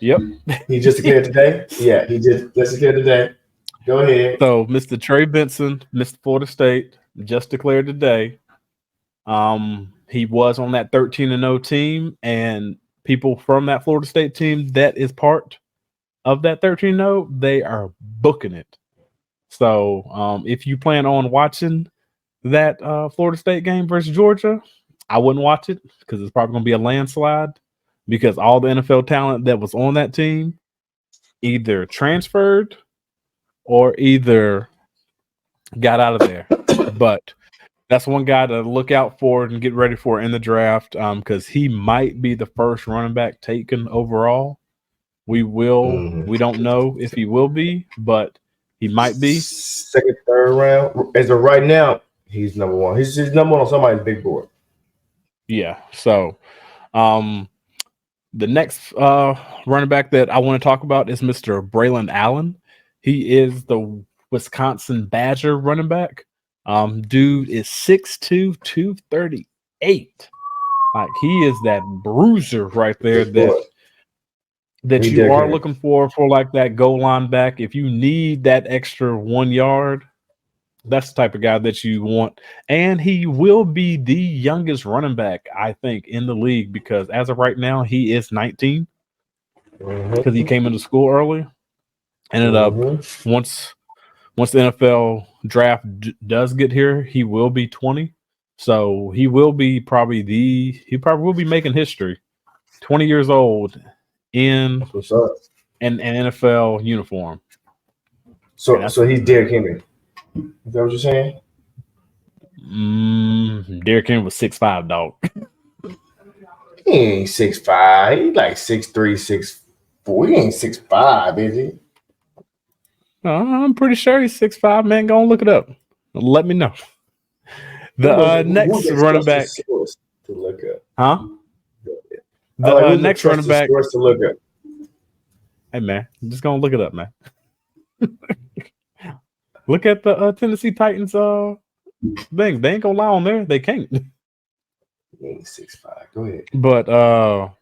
[SPEAKER 3] Yep.
[SPEAKER 4] He just declared today? Yeah, he just declared today. Go ahead.
[SPEAKER 3] So Mr. Trey Benson, Mr. Florida State, just declared today. He was on that 13-0 team, and people from that Florida State team that is part of that 13-0, they are booking it. So if you plan on watching that Florida State game versus Georgia, I wouldn't watch it because it's probably going to be a landslide because all the NFL talent that was on that team either transferred or either got out of there. But that's one guy to look out for and get ready for in the draft because he might be the first running back taken overall. We don't know if he will be, but he might be.
[SPEAKER 4] Second, third round. As of right now, he's number one. He's number one on somebody's big board.
[SPEAKER 3] Yeah. So the next running back that I want to talk about is Mr. Braylon Allen. He is the Wisconsin Badger running back. Dude is 6'2", 238. Like he is that bruiser right there that you are looking for like that goal line back. If you need that extra 1 yard, that's the type of guy that you want. And he will be the youngest running back, I think, in the league because as of right now, he is 19 because he came into school early. Ended up once the NFL draft does get here, he will be 20. So he will be probably will be making history. 20 years old in an NFL uniform.
[SPEAKER 4] So he's Derrick Henry. Is that what you're saying?
[SPEAKER 3] Derrick Henry was 6'5", dog.
[SPEAKER 4] He ain't 6'5". He like 6'3", 6'4". He ain't 6'5", is he?
[SPEAKER 3] I'm pretty sure he's 6'5", man. Go and look it up. Let me know. The next running back
[SPEAKER 4] to look up.
[SPEAKER 3] Huh? The next running back
[SPEAKER 4] to look up.
[SPEAKER 3] Hey man, I'm just gonna look it up, man. Look at the Tennessee Titans thing. They ain't gonna lie on there. They can't.
[SPEAKER 4] He ain't 6'5". Go ahead.
[SPEAKER 3] But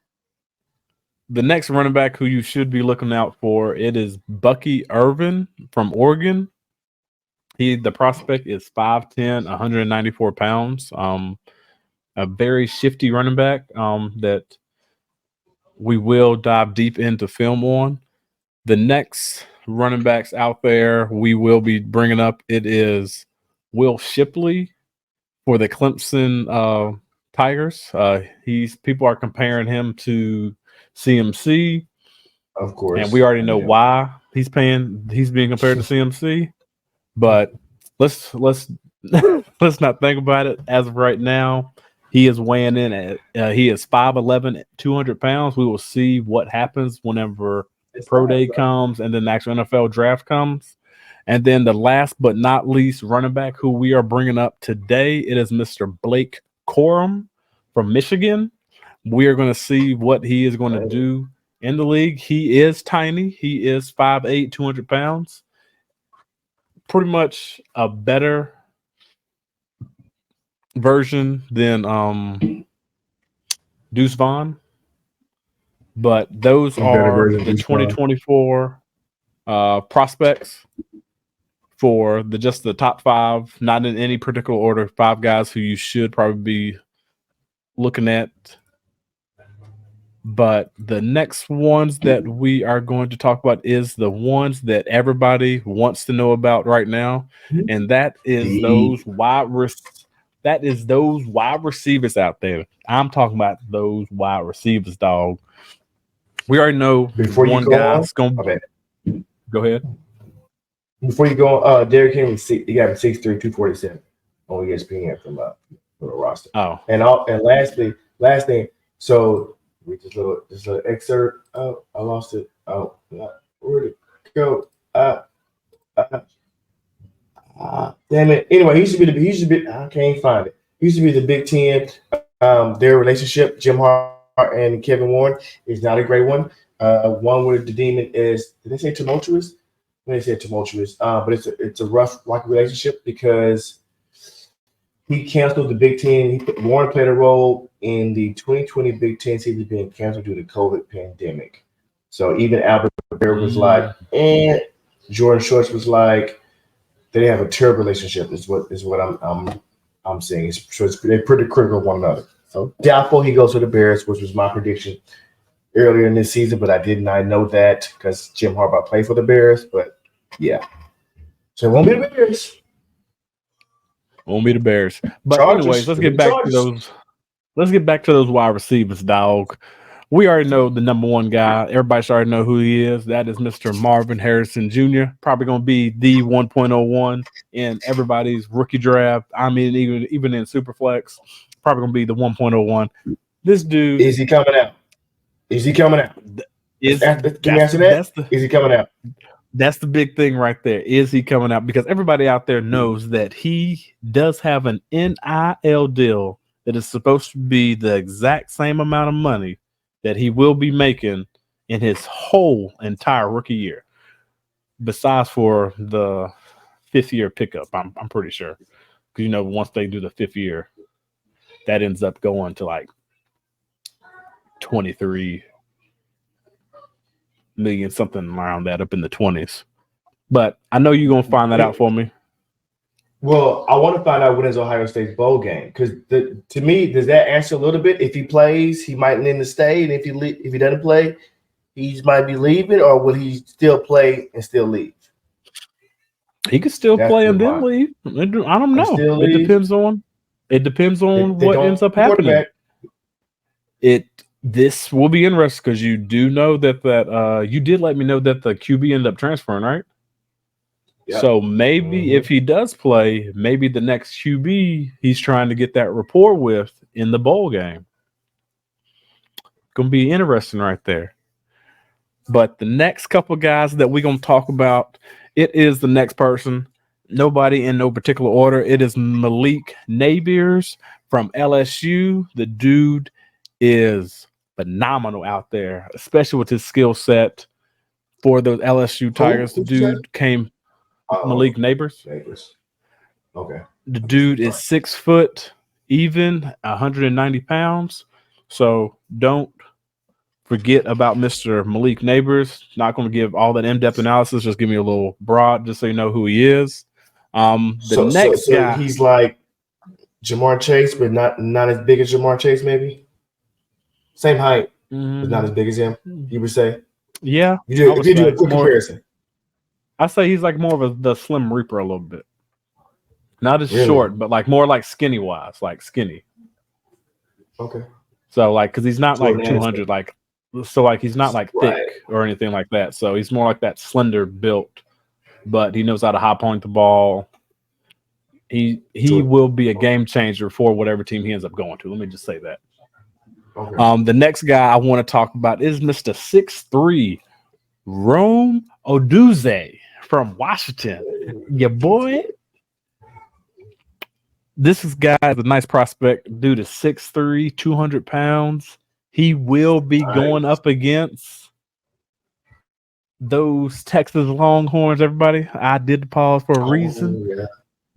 [SPEAKER 3] the next running back who you should be looking out for, it is Bucky Irvin from Oregon. The prospect is 5'10", 194 pounds. A very shifty running back that we will dive deep into film on. The next running backs out there we will be bringing up, it is Will Shipley for the Clemson Tigers. People are comparing him to CMC,
[SPEAKER 4] of course,
[SPEAKER 3] and we already know why he's being compared to CMC. But let's let's not think about it as of right now. He is weighing in at he is 5'11", 200 pounds. We will see what happens whenever Pro Day comes and then the actual NFL draft comes. And then the last but not least running back who we are bringing up today, it is Mr. Blake Corum from Michigan. We are going to see what he is going to do in the league. He is tiny. He is 5'8", 200 pounds. Pretty much a better version than Deuce Vaughn. But those are the 2024 prospects for just the top 5, not in any particular order, 5 guys who you should probably be looking at. But the next ones that we are going to talk about is the ones that everybody wants to know about right now, and that is those wide receivers out there. I'm talking about those wide receivers, dog. We already know one guy's going to go ahead.
[SPEAKER 4] Before you go on, Derrick Henry, he got 6'3", 247 on ESPN from the roster.
[SPEAKER 3] Oh,
[SPEAKER 4] and last thing. So we just little excerpt. Oh, I lost it. Oh, where'd it go? Damn it. Anyway, he used to be. I can't find it. He used to be the Big Ten. Their relationship, Jim Hart and Kevin Warren, is not a great one. One with the demon is. Did they say tumultuous? They said tumultuous, but it's a rough relationship because he canceled the Big Ten. Warren played a role in the 2020 Big Ten season being canceled due to COVID pandemic. So even Albert Bear was like, and Jordan Schultz was like, they have a terrible relationship. Is what I'm saying. They're pretty critical of one another. So doubtful he goes to the Bears, which was my prediction earlier in this season, but I did not know that because Jim Harbaugh played for the Bears. But yeah, so it won't be the Bears.
[SPEAKER 3] Won't be the Bears. But
[SPEAKER 4] Chargers,
[SPEAKER 3] anyways, let's get back to those. Let's get back to those wide receivers, dog. We already know the number one guy. Everybody should already know who he is. That is Mr. Marvin Harrison Jr. Probably going to be the 1.01 in everybody's rookie draft. I mean, even in Superflex, probably going to be the 1.01. This dude
[SPEAKER 4] is he coming out? Is he coming out? Is he coming out?
[SPEAKER 3] That's the big thing right there. Is he coming out? Because everybody out there knows that he does have an NIL deal that is supposed to be the exact same amount of money that he will be making in his whole entire rookie year. Besides for the 5th year pickup, I'm pretty sure. Because, once they do the 5th year, that ends up going to like 23 million, something around that, up in the 20s. But I know you're going to find that out for me.
[SPEAKER 4] Well, I want to find out when is Ohio State's bowl game, because to me, does that answer a little bit? If he plays, he might need to stay, and if he doesn't play, he might be leaving, or will he still play and still leave?
[SPEAKER 3] He could still play and then leave. I don't know. It depends on what ends up happening. This will be interesting because you do know that you did let me know that the QB ended up transferring, right? Yeah. So maybe if he does play, maybe the next QB he's trying to get that rapport with in the bowl game. Going to be interesting right there. But the next couple guys that we're going to talk about, it is the next person. Nobody in no particular order. It is Malik Nabers from LSU. The dude is phenomenal out there, especially with his skill set for those LSU Tigers. The dude came Malik Nabers.
[SPEAKER 4] Okay.
[SPEAKER 3] The dude is 6 foot, even 190 pounds. So don't forget about Mr. Malik Nabers. Not going to give all that in-depth analysis. Just give me a little broad, just so you know who he is. The next guy,
[SPEAKER 4] he's like Jamar Chase, but not as big as Jamar Chase, maybe. Same height, but not as big as him. You would say,
[SPEAKER 3] yeah.
[SPEAKER 4] If you do a quick comparison,
[SPEAKER 3] I say he's like more of the Slim Reaper a little bit. Not as short, but like more like skinny wise, like skinny.
[SPEAKER 4] Okay.
[SPEAKER 3] So like, because he's not like 200, like so like he's not like thick or anything like that. So he's more like that slender built, but he knows how to high point the ball. He will be a game changer for whatever team he ends up going to. Let me just say that. Okay. The next guy I want to talk about is Mr. 6'3", Rome Odunze from Washington. Your boy. This guy is a nice prospect. Dude is 6'3", 200 pounds. He will be going up against those Texas Longhorns, everybody. I did the pause for a reason.
[SPEAKER 4] Yeah.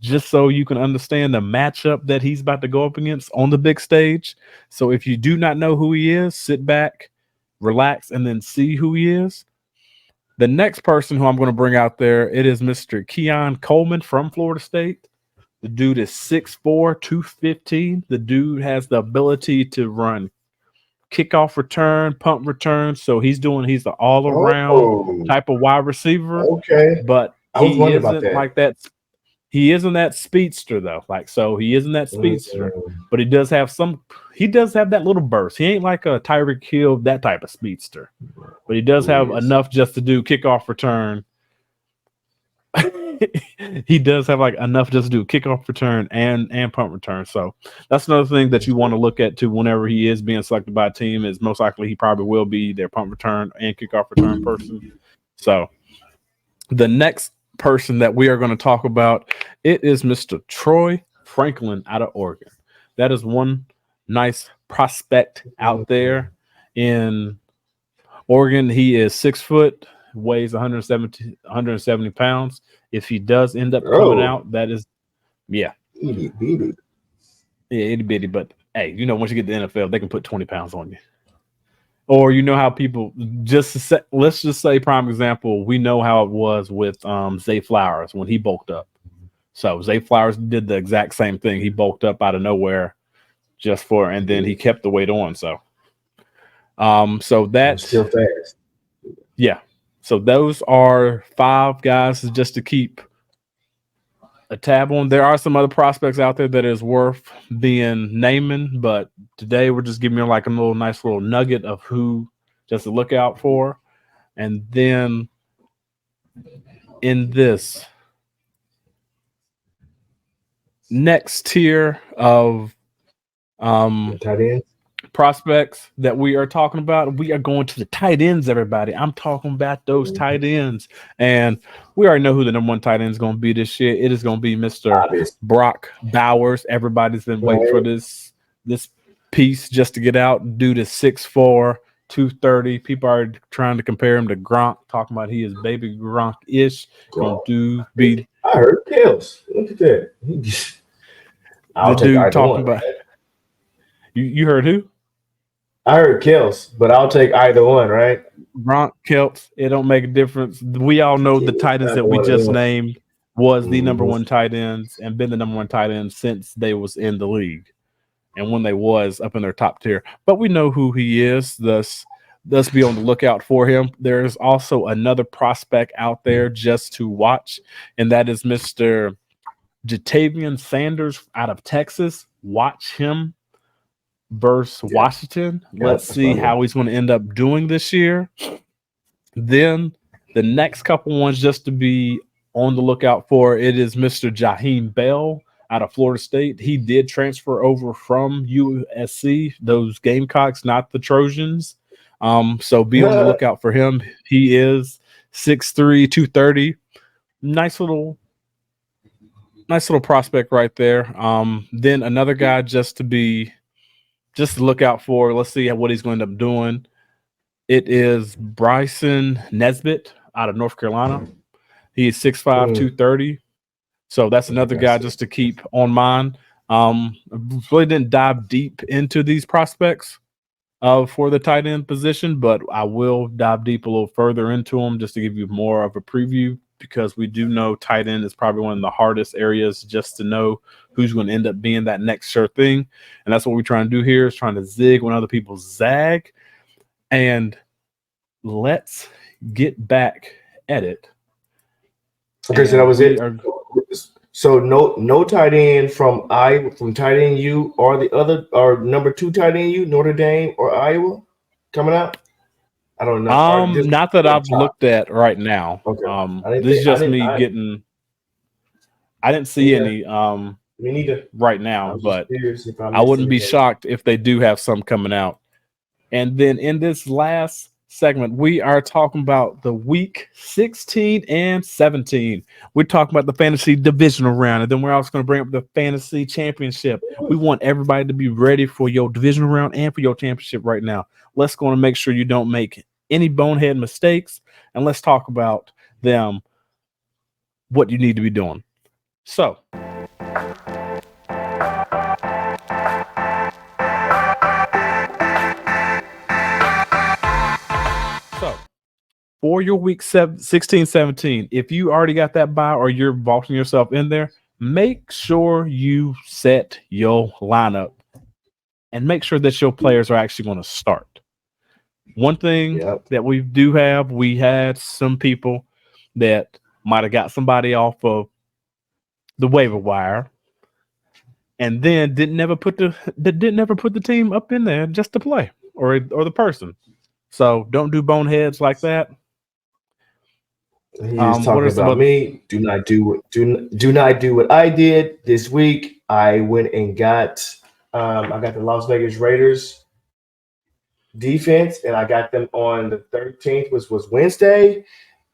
[SPEAKER 3] just so you can understand the matchup that he's about to go up against on the big stage. So if you do not know who he is, sit back, relax, and then see who he is. The next person who I'm going to bring out there, it is Mr. Keon Coleman from Florida State. The dude is 6'4", 215. The dude has the ability to run kickoff return, punt return. So he's the all-around type of wide receiver.
[SPEAKER 4] Okay.
[SPEAKER 3] But
[SPEAKER 4] I was
[SPEAKER 3] he
[SPEAKER 4] wondering about
[SPEAKER 3] isn't
[SPEAKER 4] that.
[SPEAKER 3] like that. He isn't that speedster though. He isn't that speedster, but he does have that little burst. He ain't like a Tyreek Hill, that type of speedster, but he does have enough just to do kickoff return. He does have like enough just to do kickoff return and punt return. So that's another thing that you want to look at too whenever he is being selected by a team, is most likely he probably will be their punt return and kickoff return person. So the next person that we are going to talk about, it is Mr. Troy Franklin out of Oregon. That is one nice prospect out there in Oregon. He is 6 foot, weighs 170 pounds. If he does end up coming out, that is, itty bitty. But hey, once you get to the NFL, they can put 20 pounds on you. Or how people let's just say, prime example, we know how it was with Zay Flowers when he bulked up. So Zay Flowers did the exact same thing. He bulked up out of nowhere and then he kept the weight on. So so that's
[SPEAKER 4] still fast.
[SPEAKER 3] Yeah. So those are 5 guys just to keep a tab on. There are some other prospects out there that is worth being naming, but today we're just giving you like a nice little nugget of who just to look out for. And then in this next tier of
[SPEAKER 4] tight ends,
[SPEAKER 3] prospects that we are talking about, we are going to the tight ends, everybody. I'm talking about those tight ends. And we already know who the number 1 tight end is going to be this year. It is going to be Mr. Brock Bowers. Everybody's been waiting for this piece just to get out due to 6'4", 230. People are trying to compare him to Gronk, talking about he is baby Gronk-ish.
[SPEAKER 4] I heard Kels. Look at that.
[SPEAKER 3] The dude talking about you heard who?
[SPEAKER 4] I heard Kels, but I'll take either one, right?
[SPEAKER 3] Gronk, Kelps, it don't make a difference. We all know the tight ends that we just named was the number 1 tight ends and been the number 1 tight end since they was in the league and when they was up in their top tier. But we know who he is, thus be on the lookout for him. There's also another prospect out there just to watch, and that is Mr. Jatavian Sanders out of Texas. Watch him versus Washington. Let's see how he's going to end up doing this year. Then the next couple ones just to be on the lookout for, it is Mr. Jaheim Bell out of Florida State. He did transfer over from USC, those Gamecocks, not the Trojans. So be on the lookout for him. He is 6'3", 230. Nice little prospect right there. Then another guy just to look out for. Let's see what he's going to end up doing. It is Bryson Nesbitt out of North Carolina. He is 6'5", 230. So that's another guy just to keep on mind. Really didn't dive deep into these prospects for the tight end position, but I will dive deep a little further into them just to give you more of a preview, because we do know tight end is probably one of the hardest areas just to know who's going to end up being that next sure thing. And that's what we're trying to do here, is trying to zig when other people zag. And let's get back at it.
[SPEAKER 4] Okay, so that was it. So no tight end from tight end U or the other, or number 2 tight end U, Notre Dame or Iowa coming out. I don't know.
[SPEAKER 3] Not that I've looked at right now.
[SPEAKER 4] Okay.
[SPEAKER 3] This is just me getting. I didn't see any.
[SPEAKER 4] Me neither.
[SPEAKER 3] Right now, but I wouldn't be shocked if they do have some coming out. And then in this last segment, we are talking about the week 16 and 17. We're talking about the fantasy divisional round, and then we're also going to bring up the fantasy championship. We want everybody to be ready for your divisional round and for your championship right now. Let's go and make sure you don't make any bonehead mistakes, and let's talk about them, what you need to be doing. So for your week 16, 17, if you already got that bye or you're vaulting yourself in there, make sure you set your lineup and make sure that your players are actually going to start. One thing that we had some people that might have got somebody off of the waiver wire and then didn't ever put the team up in there just to play or the person. So don't do boneheads like that.
[SPEAKER 4] He's talking about me. Do not do what I did this week. I went and got I got the Las Vegas Raiders defense, and I got them on the 13th, which was Wednesday,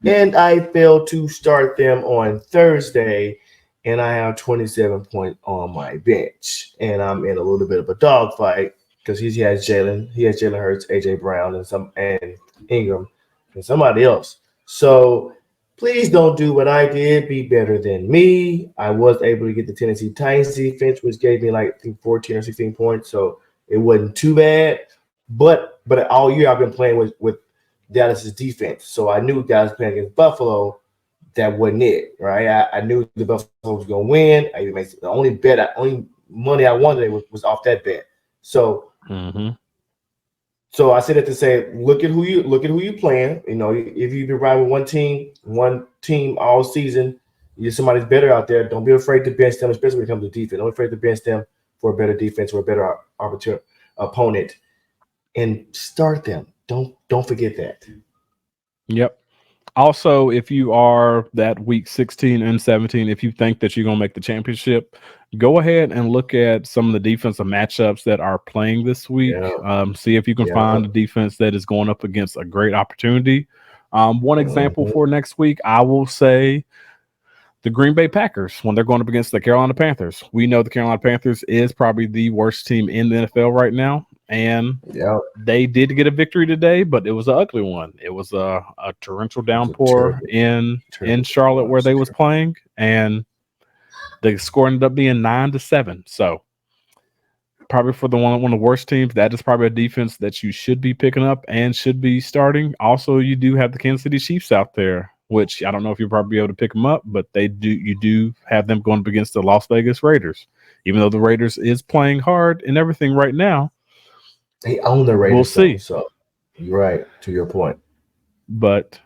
[SPEAKER 4] and I failed to start them on Thursday, and I have 27 points on my bench, and I'm in a little bit of a dogfight because he has Jalen Hurts, AJ Brown, and Ingram, and somebody else. So please don't do what I did. Be better than me. I was able to get the Tennessee Titans defense, which gave me like I think 14 or 16 points, so it wasn't too bad. But all year I've been playing with Dallas's defense, so I knew guys playing against Buffalo. That wasn't it, right? I knew the Buffalo was going to win. The only money I won today was off that bet. So, So I said it to say, look at who you playing. You know, if you've been riding with one team all season, somebody's better out there. Don't be afraid to bench them, especially when it comes to defense. Don't be afraid to bench them for a better defense or a better opponent, and start them. Don't forget that.
[SPEAKER 3] Yep. Also, if you are that week 16 and 17, if you think that you're going to make the championship, go ahead and look at some of the defensive matchups that are playing this week. See if you can find a defense that is going up against a great opportunity. One example for next week, I will say the Green Bay Packers when they're going up against the Carolina Panthers. We know the Carolina Panthers is probably the worst team in the NFL right now. And they did get a victory today, but it was an ugly one. It was a torrential downpour in Charlotte where they was playing, and the score ended up being 9-7. So probably for one of the worst teams, that is probably a defense that you should be picking up and should be starting. Also, you do have the Kansas City Chiefs out there, which I don't know if you'll probably be able to pick them up, but you do have them going up against the Las Vegas Raiders. Even though the Raiders is playing hard and everything right now,
[SPEAKER 4] they own the Raiders.
[SPEAKER 3] We'll see.
[SPEAKER 4] So you're right, to your point.
[SPEAKER 3] But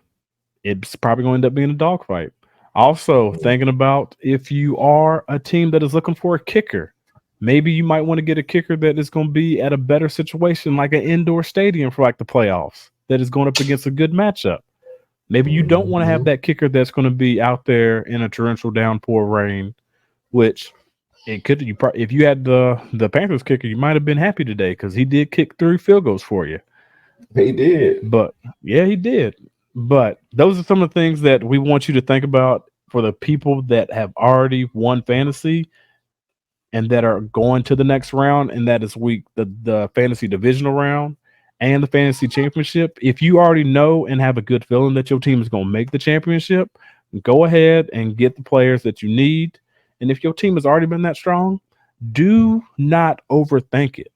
[SPEAKER 3] it's probably going to end up being a dogfight. Also, thinking about if you are a team that is looking for a kicker, maybe you might want to get a kicker that is going to be at a better situation, like an indoor stadium for like the playoffs, that is going up against a good matchup. Maybe you don't want to have that kicker that's going to be out there in a torrential downpour rain, which it could. If you had the Panthers kicker, you might have been happy today because he did kick 3 field goals for you.
[SPEAKER 4] He did.
[SPEAKER 3] But yeah, he did. But those are some of the things that we want you to think about for the people that have already won fantasy and that are going to the next round, and that is the fantasy divisional round and the fantasy championship. If you already know and have a good feeling that your team is going to make the championship, go ahead and get the players that you need. And if your team has already been that strong, do not overthink it.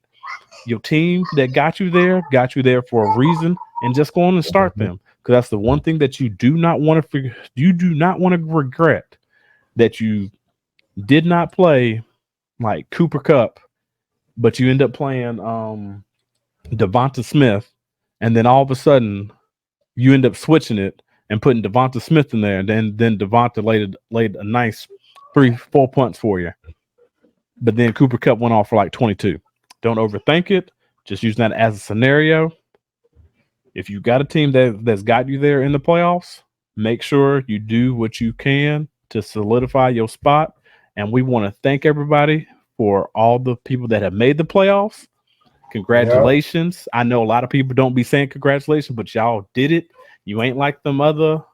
[SPEAKER 3] Your team that got you there for a reason, and just go on and start them. Because that's the one thing that you do not want to regret, that you did not play like Cooper Kupp, but you end up playing Devonta Smith, and then all of a sudden you end up switching it and putting Devonta Smith in there, and then Devonta laid a nice 3-4 punts for you. But then Cooper Kupp went off for like 22. Don't overthink it. Just use that as a scenario. If you got a team that's got you there in the playoffs, make sure you do what you can to solidify your spot. And we want to thank everybody for all the people that have made the playoffs. Congratulations. I know a lot of people don't be saying congratulations, but y'all did it. You ain't like them other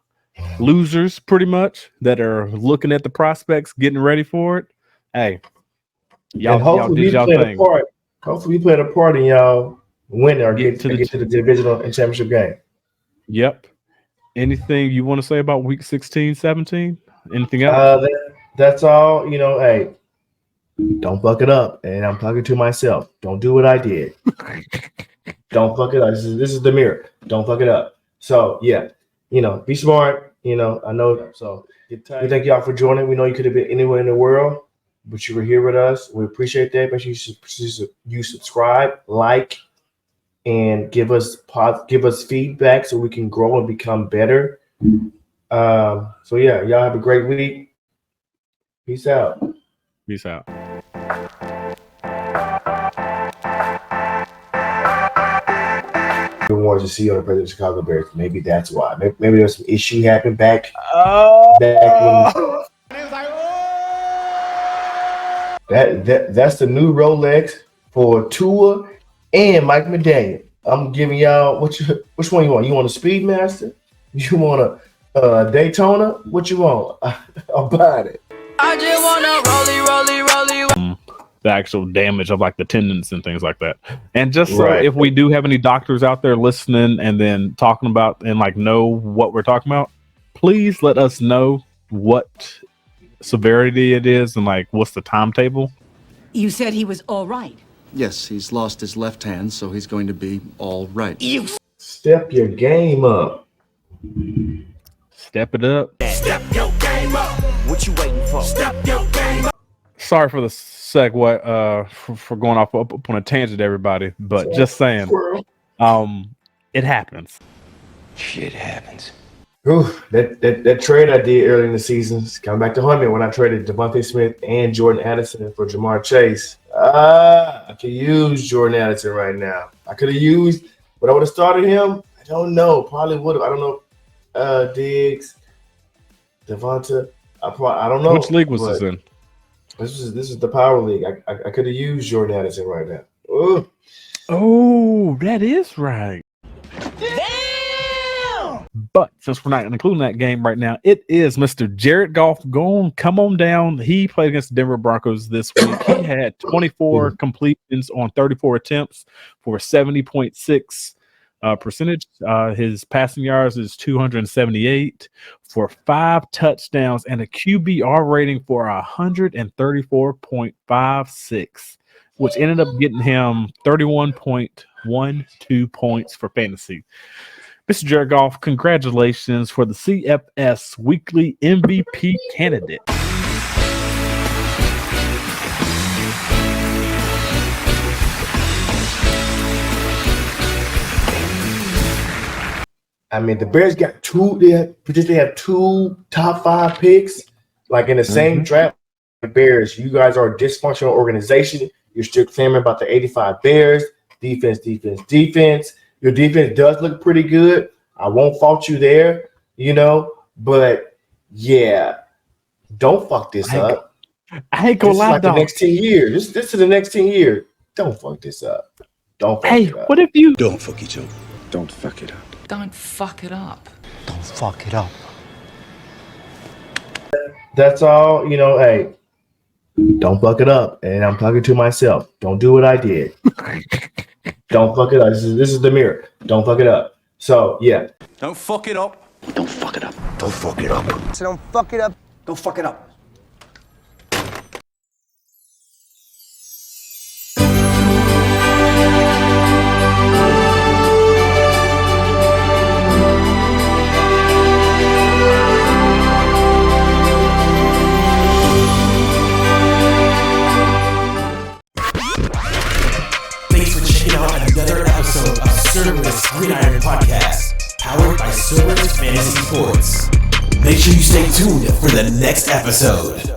[SPEAKER 3] losers pretty much that are looking at the prospects, getting ready for it. Hey, y'all did y'all thing.
[SPEAKER 4] Hopefully we played a part in y'all win or get to the divisional and championship game.
[SPEAKER 3] Yep. Anything you want to say about week 16, 17? Anything else?
[SPEAKER 4] That's all. Hey, don't fuck it up. And I'm talking to myself. Don't do what I did. Don't fuck it up. This is the mirror. Don't fuck it up. So yeah, be smart. I know. So we thank y'all for joining. We know you could have been anywhere in the world, but you were here with us. We appreciate that. Make sure you subscribe, like, and give us feedback so we can grow and become better. So yeah, y'all have a great week. Peace out.
[SPEAKER 3] Peace out.
[SPEAKER 4] Wanted to see on the president of Chicago Bears. Maybe that's why. Maybe there's some issue happened back when that's the new Rolex for Tua and Mike McDaniel. I'm giving y'all which one you want? You want a Speedmaster? You want a Daytona? What you want? I'm buying it.
[SPEAKER 5] I just wanna rolly.
[SPEAKER 3] The actual damage of like the tendons and things like that. And just so
[SPEAKER 4] Right.
[SPEAKER 3] if we do have any doctors out there listening and then talking about and like know what we're talking about, please let us know what severity it is and like what's the timetable.
[SPEAKER 5] You said he was all right.
[SPEAKER 6] Yes, he's lost his left hand, so he's going to be all right.
[SPEAKER 4] Step your game up.
[SPEAKER 3] Step it up.
[SPEAKER 1] Step your game up. What you waiting for? Step your game up.
[SPEAKER 3] Sorry for the segue for going off up on a tangent, everybody, but just saying, it happens.
[SPEAKER 1] Shit happens.
[SPEAKER 4] Ooh, that trade I did early in the season is coming back to haunt me when I traded Devontae Smith and Jordan Addison for Jamar Chase. I could use Jordan Addison right now. I could have used, but I would have started him. I don't know. Probably would have. I don't know. Diggs, Devonta. I don't know.
[SPEAKER 3] Which league was this in?
[SPEAKER 4] This is the Power League. I could have used Jordan Addison right now. Ooh.
[SPEAKER 3] Oh, that is right. But since we're not including that game right now, it is Mr. Jared Goff. Come on down. He played against the Denver Broncos this week. He had 24 completions on 34 attempts for 70.6 percentage. His passing yards is 278 for 5 touchdowns and a QBR rating for 134.56, which ended up getting him 31.12 points for fantasy. Mr. Jared Goff, congratulations for the CFS Weekly MVP candidate.
[SPEAKER 4] I mean, the Bears got they have 2 top 5 picks, like in the same draft. The Bears, you guys are a dysfunctional organization. You're still clamoring about the 85 Bears. Defense. Your defense does look pretty good. I won't fault you there, but yeah, don't fuck this up.
[SPEAKER 3] I ain't gonna lie,
[SPEAKER 4] like the next 10 years. This is the next 10 years. Don't fuck this up. Don't fuck it up.
[SPEAKER 3] What if you
[SPEAKER 7] Don't fuck each other. Don't fuck it up.
[SPEAKER 5] Don't fuck it up.
[SPEAKER 7] Don't fuck it up.
[SPEAKER 4] That's all, hey, don't fuck it up. And I'm talking to myself. Don't do what I did. Don't fuck it up. This is the mirror. Don't fuck it up. So, yeah.
[SPEAKER 7] Don't fuck it up. Don't fuck it up. Don't fuck it up.
[SPEAKER 8] So don't fuck it up.
[SPEAKER 7] Don't fuck it up.
[SPEAKER 1] Thanks for checking out another episode of Cerberus Gridiron Podcast, powered by Cerberus Fantasy Sports. Make sure you stay tuned for the next episode.